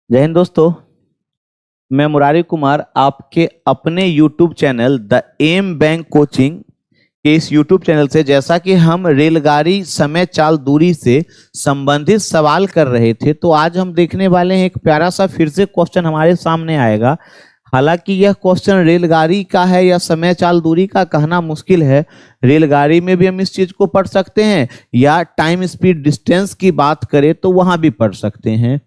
जय हिंद दोस्तों। मैं मुरारी कुमार आपके अपने YouTube channel the M bank coaching के इस YouTube चैनल से, जैसा कि हम रेलगाड़ी समय चाल दूरी से संबंधित सवाल कर रहे थे, तो आज हम देखने वाले हैं एक प्यारा सा फिर से क्वेश्चन हमारे सामने आएगा। हालांकि यह क्वेश्चन रेलगाड़ी का है या समय चाल दूरी का कहना मुश्किल है। रेलगाड़ी में भी हम इस चीज को पढ़ सकते हैं या टाइम स्पीड डिस्टेंस की बात करें तो वहां भी पढ़ सकते हैं।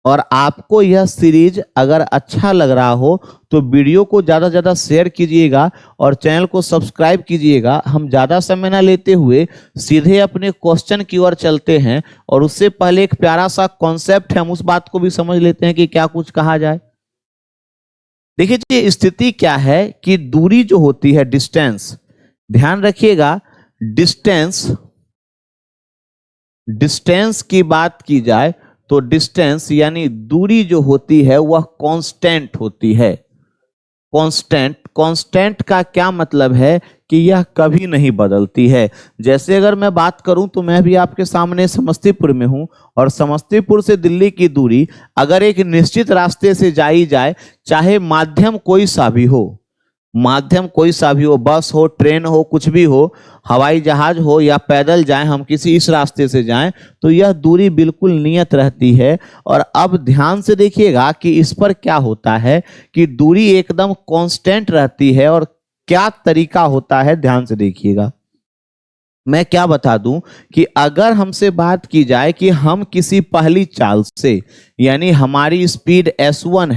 और आपको यह सीरीज अगर अच्छा लग रहा हो तो वीडियो को ज़्यादा से ज़्यादा शेयर कीजिएगा और चैनल को सब्सक्राइब कीजिएगा। हम ज़्यादा समय ना लेते हुए सीधे अपने क्वेश्चन की ओर चलते हैं, और उससे पहले एक प्यारा सा कॉन्सेप्ट है, हम उस बात को भी समझ लेते हैं कि क्या कुछ कहा जाए। देखिए स्थिति क्या है कि दूरी जो होती है, डिस्टेंस, ध्यान रखिएगा, डिस्टेंस की बात की जाए तो डिस्टेंस यानी दूरी जो होती है वह कांस्टेंट होती है। कांस्टेंट का क्या मतलब है कि यह कभी नहीं बदलती है। जैसे अगर मैं बात करूं तो मैं भी आपके सामने समस्तीपुर में हूं, और समस्तीपुर से दिल्ली की दूरी अगर एक निश्चित रास्ते से जाई जाए, चाहे माध्यम कोई सा भी हो, बस हो, ट्रेन हो, कुछ भी हो, हवाई जहाज हो या पैदल जाएं, हम किसी इस रास्ते से जाएं, तो यह दूरी बिल्कुल नियत रहती है। और अब ध्यान से देखिएगा कि इस पर क्या होता है कि दूरी एकदम कांस्टेंट रहती है। और क्या तरीका होता है, ध्यान से देखिएगा। मैं क्या बता दूं कि अगर हमसे बात की जाए कि हम किसी पहली चाल से, यानी हमारी स्पीड S1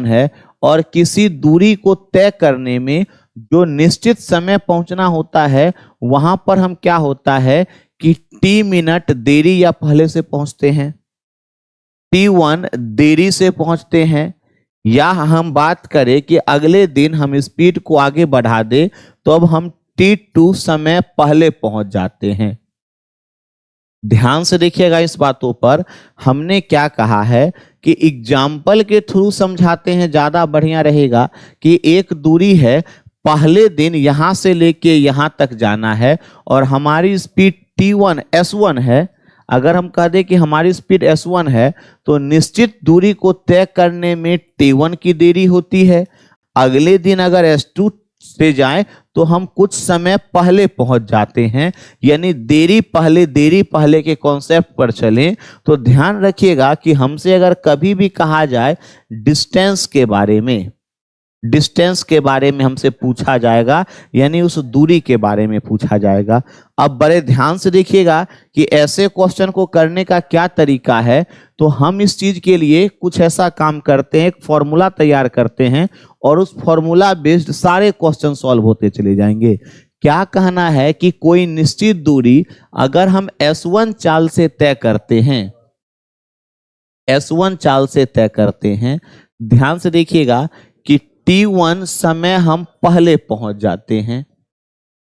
है और किसी दूरी को तय करने में जो निश्चित समय पहुंचना होता है, वहां पर हम क्या होता है कि T मिनट देरी या पहले से पहुंचते हैं, T1 देरी से पहुंचते हैं, या हम बात करें कि अगले दिन हम स्पीड को आगे बढ़ा दे तो अब हम T2 समय पहले पहुंच जाते हैं। ध्यान से देखिएगा इस बातों पर। हमने क्या कहा है कि एग्जाम्पल के थ्रू समझाते हैं, ज्यादा बढ़िया रहेगा। कि एक दूरी है, पहले दिन यहां से लेके यहां तक जाना है और हमारी स्पीड T1 S1 है। अगर हम कह दें कि हमारी स्पीड S1 है तो निश्चित दूरी को तय करने में T1 की देरी होती है। अगले दिन अगर S2 से जाएं तो हम कुछ समय पहले पहुंच जाते हैं, यानी देरी पहले के कॉन्सेप्ट पर चलें। तो ध्यान रखिएगा कि हमसे अगर कभी भी कहा जाए डिस्टेंस के बारे में हमसे पूछा जाएगा, यानी उस दूरी के बारे में पूछा जाएगा। अब बड़े ध्यान से देखिएगा कि ऐसे क्वेश्चन को करने का क्या तरीका है। तो हम इस चीज के लिए कुछ ऐसा काम करते हैं, एक फॉर्मूला तैयार करते हैं और उस फॉर्मूला बेस्ड सारे क्वेश्चन सॉल्व होते चले जाएंगे। क्या कहना है कि कोई निश्चित दूरी अगर हम S1 चाल से तय करते हैं, ध्यान से देखिएगा कि T1 समय हम पहले पहुंच जाते हैं,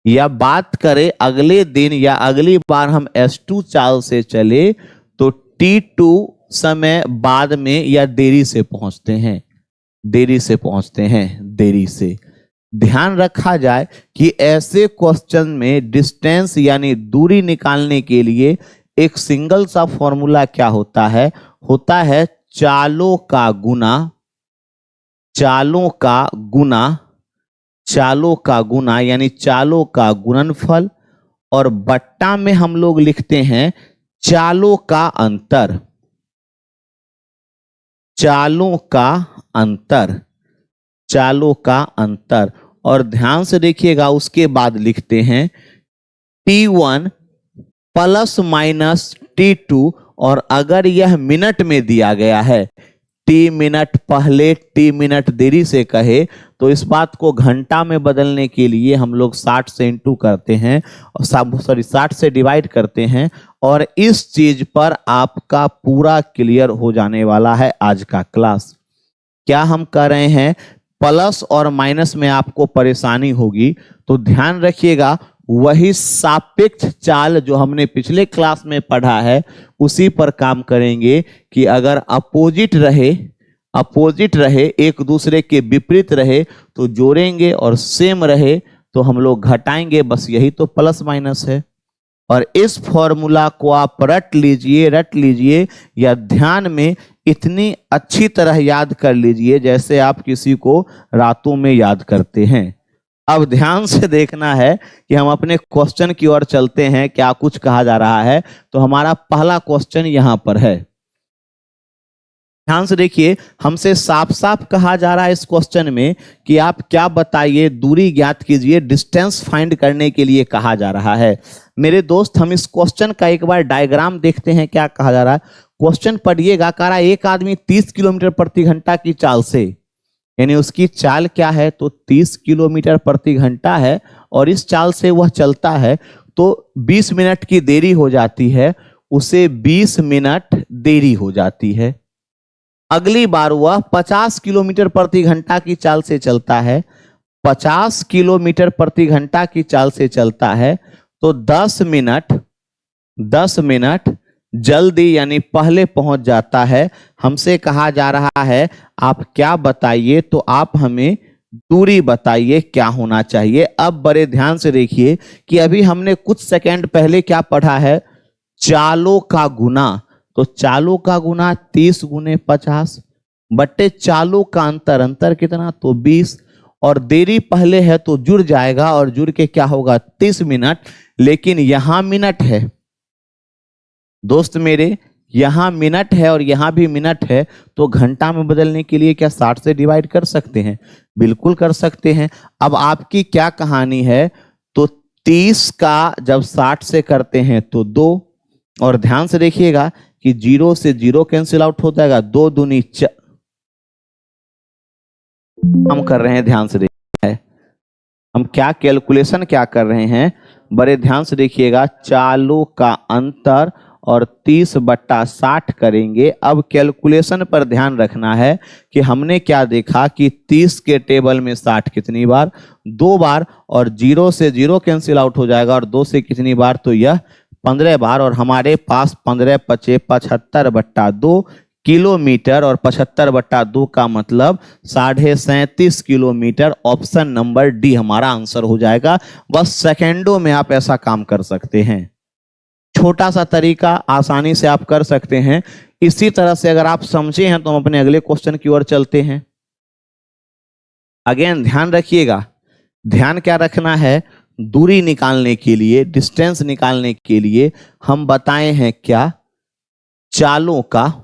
या बात करें अगले दिन या अगली बार हम S2 चाल से चले तो T2 समय बाद में या देरी से ध्यान रखा जाए कि ऐसे क्वेश्चन में डिस्टेंस यानी दूरी निकालने के लिए एक सिंगल सा फॉर्मूला क्या होता है चालों का गुना यानी चालों का गुणनफल, और बट्टा में हम लोग लिखते हैं चालों का अंतर। और ध्यान से देखिएगा, उसके बाद लिखते हैं T1 प्लस माइनस T2। और अगर यह मिनट में दिया गया है, T मिनट पहले T मिनट देरी से कहे, तो इस बात को घंटा में बदलने के लिए हम लोग 60 से इंटू करते हैं, और 60 से डिवाइड करते हैं। और इस चीज पर आपका पूरा क्लियर हो जाने वाला है आज का क्लास। क्या हम कर रहे हैं, प्लस और माइनस में आपको परेशानी होगी, तो ध्यान रखिएगा वही सापेक्ष चाल जो हमने पिछले क्लास में पढ़ा है उसी पर काम करेंगे। कि अगर अपोजिट रहे, एक दूसरे के विपरीत रहे तो जोड़ेंगे, और सेम रहे तो हम लोग घटाएंगे। बस यही तो प्लस माइनस है। और इस फॉर्मूला को आप रट लीजिए या ध्यान में इतनी अच्छी तरह याद कर लीजिए जैसे आप किसी को रातों में याद करते हैं। अब ध्यान से देखना है कि हम अपने क्वेश्चन की ओर चलते हैं, क्या कुछ कहा जा रहा है। तो हमारा पहला क्वेश्चन यहां पर है, ध्यान से देखिए, हमसे साफ साफ कहा जा रहा है इस क्वेश्चन में कि आप क्या बताइए, दूरी ज्ञात कीजिए, डिस्टेंस फाइंड करने के लिए कहा जा रहा है। मेरे दोस्त, हम इस क्वेश्चन का एक बार डायग्राम देखते हैं, क्या कहा जा रहा है। क्वेश्चन पढ़िएगा, कह रहा है एक आदमी 30 किलोमीटर प्रति घंटा की चाल से, यानी उसकी चाल क्या है, तो 30 किलोमीटर प्रति घंटा है और इस चाल से वह चलता है तो 20 मिनट की देरी हो जाती है, उसे 20 मिनट देरी हो जाती है। अगली बार वह 50 किलोमीटर प्रति घंटा की चाल से चलता है, 50 किलोमीटर प्रति घंटा की चाल से चलता है तो 10 मिनट जल्दी यानी पहले पहुंच जाता है। हमसे कहा जा रहा है आप क्या बताइए, तो आप हमें दूरी बताइए क्या होना चाहिए। अब बड़े ध्यान से देखिए कि अभी हमने कुछ सेकंड पहले क्या पढ़ा है, चालों का गुना। तो चालों का गुना 30 गुने 50 बट्टे चालों का अंतर कितना, तो 20, और देरी पहले है तो जुड़ जाएगा और जुड़ के क्या होगा 30 मिनट। लेकिन यहां मिनट है दोस्त मेरे, यहां मिनट है और यहां भी मिनट है, तो घंटा में बदलने के लिए क्या 60 से डिवाइड कर सकते हैं, बिल्कुल कर सकते हैं। अब आपकी क्या कहानी है, तो 30 का जब 60 से करते हैं तो 2, और ध्यान से देखिएगा कि 0 से 0 कैंसिल आउट हो जाएगा, 2 दूनी 4 हम कर रहे हैं, ध्यान से देखिए हम क्या कैलकुलेशन क्या कर रहे हैं, बड़े ध्यान से देखिएगा। चालों का अंतर और 30/60 करेंगे। अब कैलकुलेशन पर ध्यान रखना है कि हमने क्या देखा कि 30 के टेबल में 60 कितनी बार, 2 बार, और 0 से 0 कैंसिल आउट हो जाएगा और 2 से कितनी बार, तो यह 15 बार। और हमारे पास 15 × 5 = 75/2 किलोमीटर, और 75/2 का मतलब 37.5 किलोमीटर। ऑप्शन नंबर डी हमारा आंसर हो जाएगा। बस सेकेंडों में आप ऐसा काम कर सकते हैं, छोटा सा तरीका, आसानी से आप कर सकते हैं। इसी तरह से अगर आप समझे हैं तो हम अपने अगले क्वेश्चन की ओर चलते हैं। अगेन ध्यान रखिएगा, ध्यान क्या रखना है, दूरी निकालने के लिए, डिस्टेंस निकालने के लिए हम बताए हैं क्या, चालों का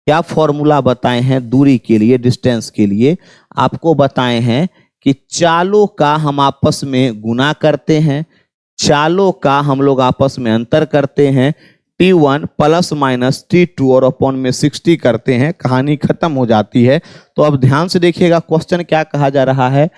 क्या फॉर्मूला बताए हैं दूरी के लिए, डिस्टेंस के लिए। आपको बताए हैं कि चालों का हम आपस में गुना करते हैं, चालों का हम लोग आपस में अंतर करते हैं, T1 ± T2 और अपॉन में 60 करते हैं, कहानी खत्म हो जाती है। तो अब ध्यान से देखिएगा क्वेश्चन क्या कहा जा रहा है,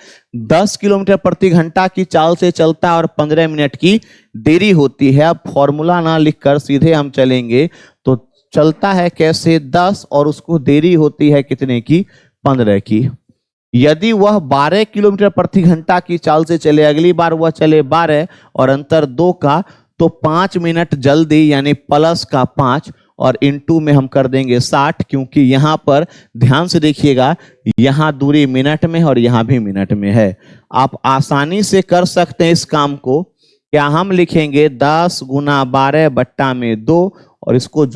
10 किलोमीटर प्रति घंटा की चाल से चलता है और 15 मिनट की देरी होती है। अब फॉर्मूला ना लिखकर सीधे हम चलेंगे, तो चलता है कैसे, 10 और उसको देरी होती है कितने की, 15 की। यदि वह 12 किलोमीटर प्रति घंटा की चाल से चले, अगली बार वह चले 12 और अंतर 2 का, तो 5 मिनट जल्दी यानी प्लस का 5 और इनटू में हम कर देंगे 60, क्योंकि यहां पर ध्यान से देखिएगा यहां दूरी मिनट में और यहां भी मिनट में है। आप आसानी से कर सकते हैं इस काम को। क्या हम लिखेंगे 10 × 12/2 और इसको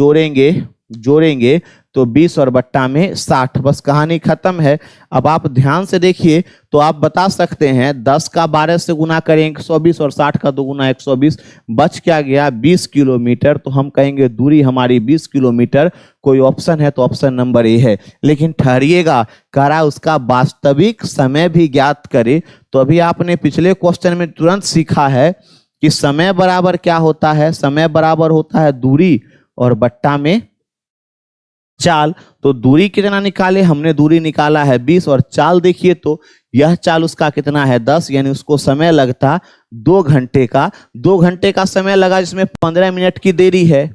जोड़ेंगे तो 20 और बट्टा में 60, बस कहानी खत्म है। अब आप ध्यान से देखिए तो आप बता सकते हैं 10 का 12 से गुना करें 120 और 60 का 2 गुना 120, बच क्या गया 20 किलोमीटर। तो हम कहेंगे दूरी हमारी 20 किलोमीटर। कोई ऑप्शन है तो ऑप्शन नंबर ए है। लेकिन ठहरिएगा, कह रहा उसका वास्तविक समय भी ज्ञात करे। तो अभी आपने पिछले क्वेश्चन में तुरंत सीखा है कि समय बराबर क्या होता है, समय बराबर होता है दूरी और बट्टा में चाल। तो दूरी कितना निकाले, हमने दूरी निकाला है 20 और चाल देखिए तो यह चाल उसका कितना है 10, यानी उसको समय लगता 2 घंटे का। 2 घंटे का समय लगा जिसमें 15 मिनट की देरी है।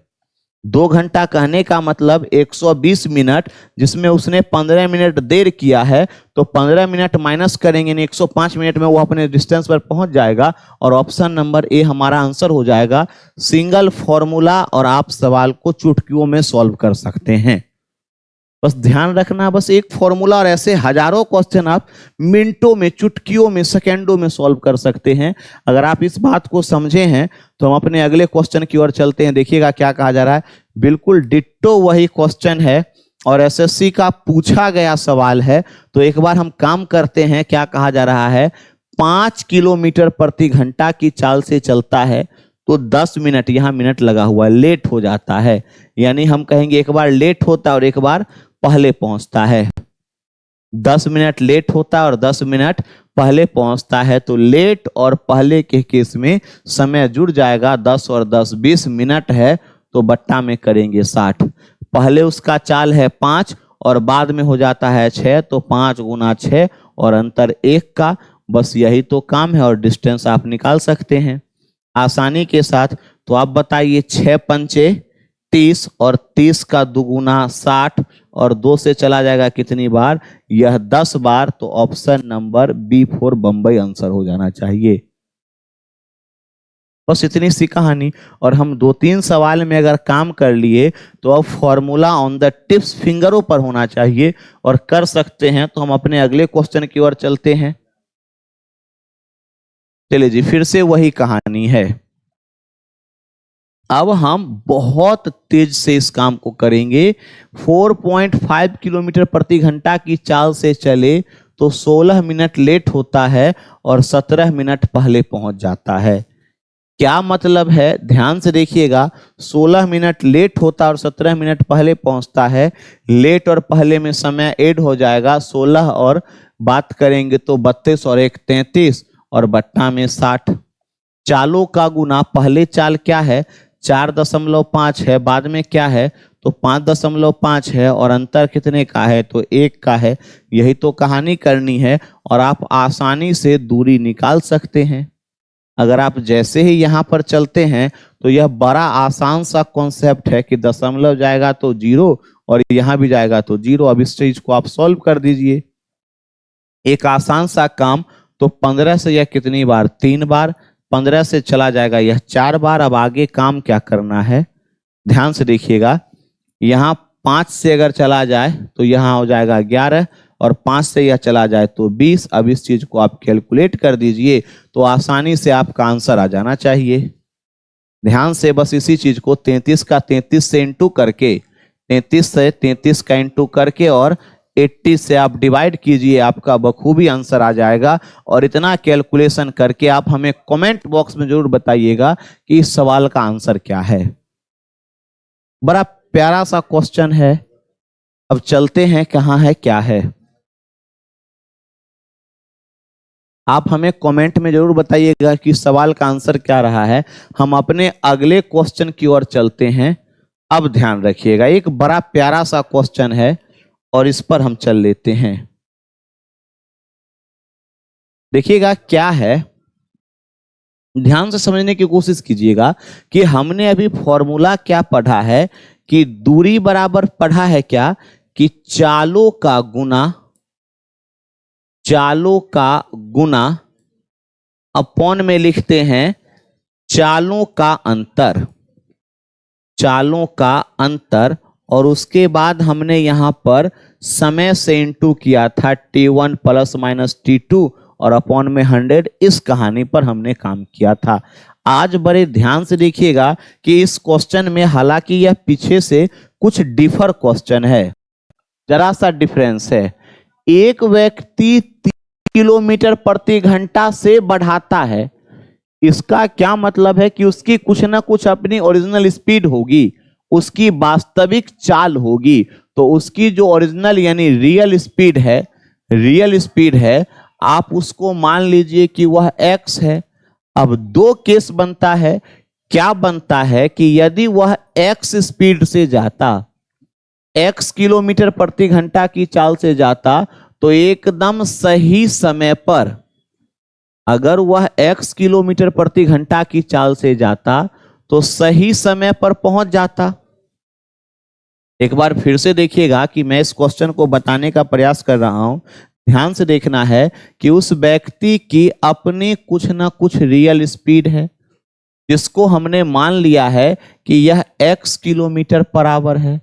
2 घंटा कहने का मतलब 120 मिनट, जिसमें उसने 15 मिनट देर किया है। तो 15 मिनट माइनस करेंगे यानी 105 मिनट में वो अपने डिस्टेंस पर पहुंच जाएगा और ऑप्शन नंबर ए हमारा आंसर हो जाएगा। सिंगल फॉर्मूला और आप सवाल को चुटकियों में सॉल्व कर सकते हैं। बस ध्यान रखना, बस एक फॉर्मूला और ऐसे हजारों क्वेश्चन आप मिनटों में, चुटकियों में, सेकेंडों में सॉल्व कर सकते हैं। अगर आप इस बात को समझे हैं तो हम अपने अगले क्वेश्चन की ओर चलते हैं। देखिएगा क्या कहा जा रहा है, बिल्कुल डिट्टो वही क्वेश्चन है और एसएससी का पूछा गया सवाल है। तो एक बार हम काम करते हैं। क्या कहा जा रहा है, 5 किलोमीटर प्रति घंटा की चाल से चलता है तो 10 मिनट, यहां मिनट लगा हुआ है, लेट हो जाता है। यानी हम कहेंगे एक बार लेट होता है और एक बार पहले पहुंचता है। 10 मिनट लेट होता है और 10 मिनट पहले पहुंचता है। तो लेट और पहले के केस में समय जुड़ जाएगा। 10 और 10 20 मिनट है, तो बट्टा में करेंगे 60। पहले उसका चाल है 5 और बाद में हो जाता है 6, तो 5 गुना 6 और अंतर 1 का। बस यही तो काम है और डिस्टेंस आप निकाल सकते हैं आसानी के साथ। तो आप बताइए, 6 पंचे 30 और 30 का दुगुना 60 और 2 से चला जाएगा कितनी बार, यह 10 बार। तो option number B4 Bombay answer हो जाना चाहिए। बस इतनी सी कहानी। और हम 2-3 सवाल में अगर काम कर लिए तो अब फॉर्मूला ऑन द टिप्स फिंगरों पर होना चाहिए और कर सकते हैं। तो हम अपने अगले क्वेश्चन की ओर चलते हैं। चलिए जी, फिर से वही कहानी है। अब हम बहुत तेज से इस काम को करेंगे। 4.5 किलोमीटर प्रति घंटा की चाल से चले तो 16 मिनट लेट होता है और 17 मिनट पहले पहुंच जाता है। क्या मतलब है, ध्यान से देखिएगा। 16 मिनट लेट होता है और 17 मिनट पहले पहुंचता है। लेट और पहले में समय ऐड हो जाएगा, 16 और बात करेंगे तो 32 और 1 33 और बट्टा में 60। चालों का गुना, पहले चाल क्या है 4.5 है, बाद में क्या है तो 5.5 है और अंतर कितने का है तो 1 का है। यही तो कहानी करनी है और आप आसानी से दूरी निकाल सकते हैं। अगर आप जैसे ही यहां पर चलते हैं तो यह बड़ा आसान सा कॉन्सेप्ट है कि दशमलव जाएगा तो 0 और यहां भी जाएगा तो 0। अब इस चीज को आप सॉल्व कर दीजिए, एक आसान सा काम। तो 15 से यह कितनी बार 3 बार, 15 से चला जाएगा यह 4 बार। अब आगे काम क्या करना है, ध्यान से देखिएगा। यहाँ 5 से अगर चला जाए तो यहाँ हो जाएगा 11 और 5 से यह चला जाए तो 20। अब इस चीज को आप कैलकुलेट कर दीजिए तो आसानी से आपका आंसर आ जाना चाहिए। ध्यान से बस इसी चीज को 33 का 33 से इंटू करके, 33 से 33 का इंटू करके और 80 से आप डिवाइड कीजिए, आपका बखूबी आंसर आ जाएगा। और इतना कैलकुलेशन करके आप हमें कमेंट बॉक्स में जरूर बताइएगा कि इस सवाल का आंसर क्या है। बड़ा प्यारा सा क्वेश्चन है। अब चलते हैं कहां है क्या है, आप हमें कमेंट में जरूर बताइएगा कि सवाल का आंसर क्या रहा है। हम अपने अगले क्वेश्चन की ओर चलते हैं। अब ध्यान रखिएगा, एक बड़ा प्यारा सा क्वेश्चन है और इस पर हम चल लेते हैं। देखिएगा क्या है, ध्यान से समझने की कोशिश कीजिएगा कि हमने अभी फॉर्मूला क्या पढ़ा है कि दूरी बराबर पढ़ा है क्या कि चालों का गुना अपॉन में लिखते हैं चालों का अंतर। और उसके बाद हमने यहां पर समय से इंटू किया था T1 प्लस माइनस T2 और अपॉन में 100। इस कहानी पर हमने काम किया था। आज बड़े ध्यान से देखिएगा कि इस क्वेश्चन में, हालांकि यह पीछे से कुछ डिफर क्वेश्चन है, जरा सा डिफरेंस है। एक व्यक्ति 3 किलोमीटर प्रति घंटा से बढ़ाता है, इसका क्या मतलब है कि उसकी कुछ ना कुछ अपनी ओरिजिनल स्पीड होगी, उसकी वास्तविक चाल होगी। तो उसकी जो ओरिजिनल यानी रियल स्पीड है, आप उसको मान लीजिए कि वह x है। अब 2 केस बनता है। क्या बनता है कि यदि वह x स्पीड से जाता, x किलोमीटर प्रति घंटा की चाल से जाता, तो एकदम सही समय पर, अगर वह x किलोमीटर प्रति घंटा की चाल से जाता तो सही समय पर पहुंच जाता। एक बार फिर से देखिएगा कि मैं इस क्वेश्चन को बताने का प्रयास कर रहा हूं। ध्यान से देखना है कि उस व्यक्ति की अपनी कुछ ना कुछ रियल स्पीड है, जिसको हमने मान लिया है कि यह x किलोमीटर पर आवर है।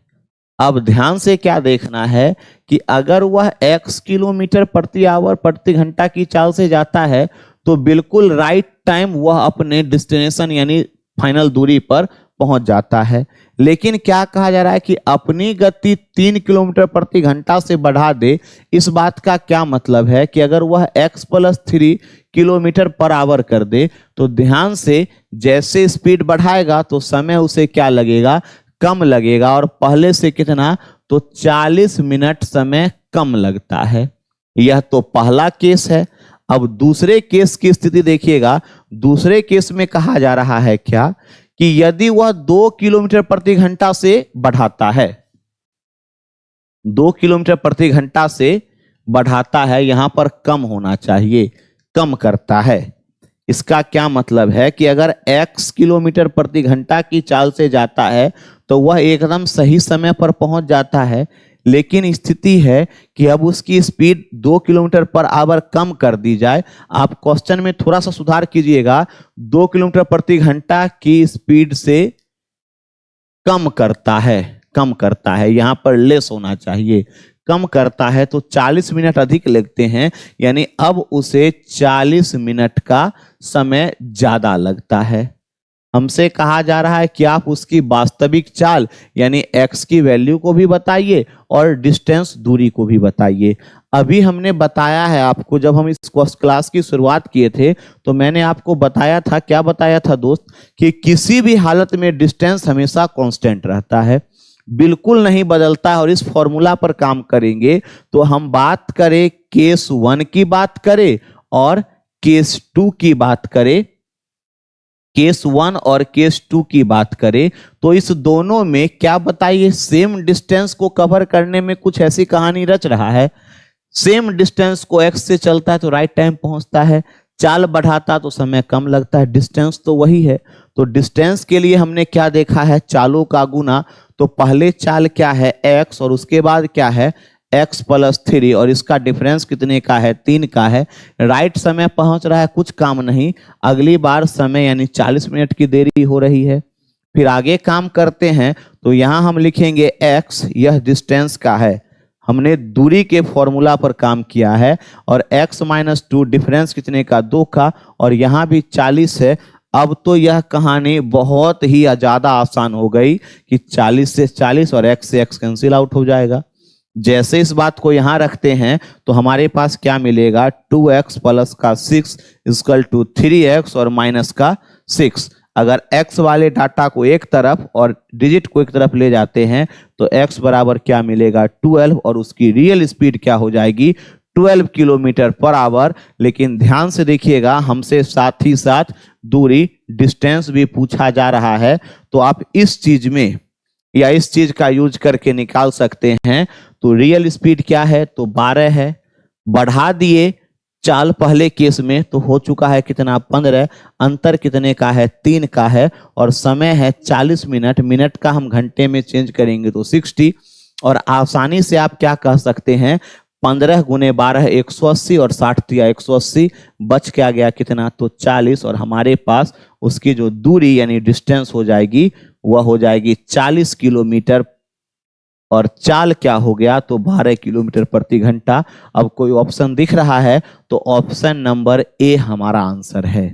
अब ध्यान से क्या देखना है कि अगर वह x किलोमीटर प्रति आवर प्रति घंटा की चाल से जाता है तो बिल्कुल राइट टाइम वह अपने डेस्टिनेशन यानी फाइनल दूरी पर पहुंच जाता है। लेकिन क्या कहा जा रहा है कि अपनी गति 3 किलोमीटर प्रति घंटा से बढ़ा दे। इस बात का क्या मतलब है कि अगर वह x + 3 किलोमीटर पर आवर कर दे तो ध्यान से जैसे स्पीड बढ़ाएगा तो समय उसे क्या लगेगा, कम लगेगा, और पहले से कितना, तो 40 मिनट समय कम लगता है। यह तो पहला केस है। अब दूसरे केस की स्थिति देखिएगा। दूसरे केस में कहा जा रहा है क्या कि यदि वह 2 किलोमीटर प्रति घंटा से बढ़ाता है, 2 किलोमीटर प्रति घंटा से बढ़ाता है, यहां पर कम होना चाहिए, कम करता है। इसका क्या मतलब है कि अगर x किलोमीटर प्रति घंटा की चाल से जाता है तो वह एकदम सही समय पर पहुंच जाता है। लेकिन स्थिति है कि अब उसकी स्पीड 2 किलोमीटर पर आवर कम कर दी जाए। आप क्वेश्चन में थोड़ा सा सुधार कीजिएगा, 2 किलोमीटर प्रति घंटा की स्पीड से कम करता है, कम करता है, यहां पर लेस होना चाहिए, कम करता है तो 40 मिनट अधिक लगते हैं, यानी अब उसे 40 मिनट का समय ज्यादा लगता है। हमसे कहा जा रहा है कि आप उसकी वास्तविक चाल यानी x की वैल्यू को भी बताइए और डिस्टेंस दूरी को भी बताइए। अभी हमने बताया है आपको, जब हम इस क्लास की शुरुआत किए थे तो मैंने आपको बताया था, क्या बताया था दोस्त, कि किसी भी हालत में डिस्टेंस हमेशा कांस्टेंट रहता है, बिल्कुल नहीं बदलता है। और इस फॉर्मूला पर काम करेंगे तो हम बात करें केस 1 की बात करें और केस 2 की बात करें, केस 1 और केस 2 की बात करें तो इस दोनों में क्या बताइए, सेम डिस्टेंस को कवर करने में कुछ ऐसी कहानी रच रहा है। सेम डिस्टेंस को x से चलता है तो राइट टाइम पहुंचता है, चाल बढ़ाता तो समय कम लगता है, डिस्टेंस तो वही है। तो डिस्टेंस के लिए हमने क्या देखा है, चालों का गुना। तो पहले चाल क्या है x और उसके बाद क्या है x + 3 और इसका डिफरेंस कितने का है, 3 का है। राइट समय पहुंच रहा है, कुछ काम नहीं, अगली बार समय यानी 40 मिनट की देरी हो रही है। फिर आगे काम करते हैं तो यहां हम लिखेंगे x, यह डिस्टेंस का है, हमने दूरी के फॉर्मूला पर काम किया है, और x - 2 डिफरेंस कितने का, 2 का, और यहाँ भी 40 है। अब तो यह कहानी बहुत ही ज़्यादा आसान हो गई कि 40 से 40 और x से x कैंसिल आउट हो जाएगा। जैसे इस बात को यहाँ रखते हैं तो हमारे पास क्या मिलेगा, 2x + का 6 = 3x और माइनस का 6। अगर x वाले डाटा को एक तरफ और डिजिट को एक तरफ ले जाते हैं तो x बराबर क्या मिलेगा, 12, और उसकी रियल स्पीड क्या हो जाएगी, 12 किलोमीटर पर आवर। लेकिन ध्यान से देखिएगा, हमसे साथ ही साथ दूरी डिस्टेंस भी पूछा जा रहा है, तो आप इस चीज में या इस चीज का यूज करके निकाल सकते हैं। तो रियल स्पीड क्या है, तो 12 है, बढ़ा दिए चाल पहले केस में तो हो चुका है कितना, 15, अंतर कितने का है, 3 का है, और समय है 40 मिनट, मिनट का हम घंटे में चेंज करेंगे तो 60। और आसानी से आप क्या कह सकते हैं, 15 × 12 180 और 60 दिया 180, बच क्या गया कितना, तो 40, और हमारे पास उसकी जो दूरी यानी डिस्टेंस हो जाएगी वह हो जाएगी 40 किलोमीटर, और चाल क्या हो गया, तो 12 किलोमीटर प्रति घंटा। अब कोई ऑप्शन दिख रहा है तो ऑप्शन नंबर ए हमारा आंसर है।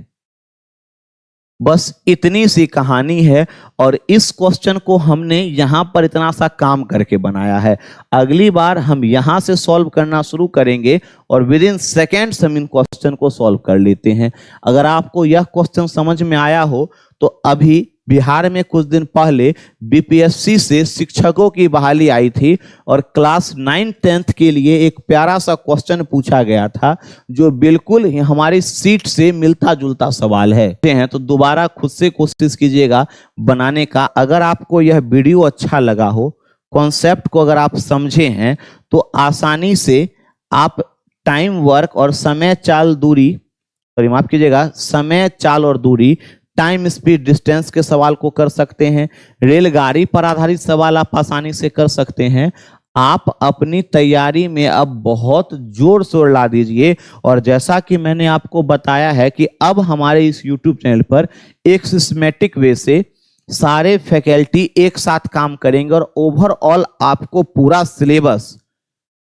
बस इतनी सी कहानी है, और इस क्वेश्चन को हमने यहां पर इतना सा काम करके बनाया है। अगली बार हम यहां से सॉल्व करना शुरू करेंगे और विद इन सेकेंड्स हम इन क्वेश्चन को सॉल्व कर लेते हैं। अगर आपको यह क्वेश्चन समझ में आया हो तो अभी बिहार में कुछ दिन पहले बीपीएससी से शिक्षकों की बहाली आई थी और क्लास 9 10th के लिए एक प्यारा सा क्वेश्चन पूछा गया था जो बिल्कुल हमारी सीट से मिलता जुलता सवाल है। तो दोबारा खुद से कोशिश कीजिएगा बनाने का। अगर आपको यह वीडियो अच्छा लगा हो, कॉन्सेप्ट को अगर आप समझे हैं, तो आसानी से आप टाइम वर्क और समय चाल दूरी, सॉरी माफ कीजिएगा, समय चाल और दूरी, टाइम स्पीड डिस्टेंस के सवाल को कर सकते हैं। रेलगाड़ी पर आधारित सवाल आप आसानी से कर सकते हैं। आप अपनी तैयारी में अब बहुत जोर शोर ला दीजिए, और जैसा कि मैंने आपको बताया है कि अब हमारे इस YouTube चैनल पर एक सिस्टमैटिक वे से सारे फैकल्टी एक साथ काम करेंगे और ओवरऑल आपको पूरा सिलेबस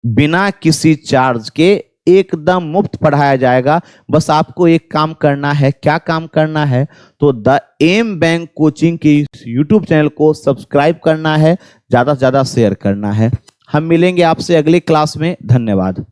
बिना किसी चार्ज के एकदम मुफ्त पढ़ाया जाएगा। बस आपको एक काम करना है। क्या काम करना है? तो द एम बैंक कोचिंग के यूट्यूब चैनल को सब्सक्राइब करना है, ज्यादा से ज्यादा शेयर करना है। हम मिलेंगे आपसे अगली क्लास में। धन्यवाद।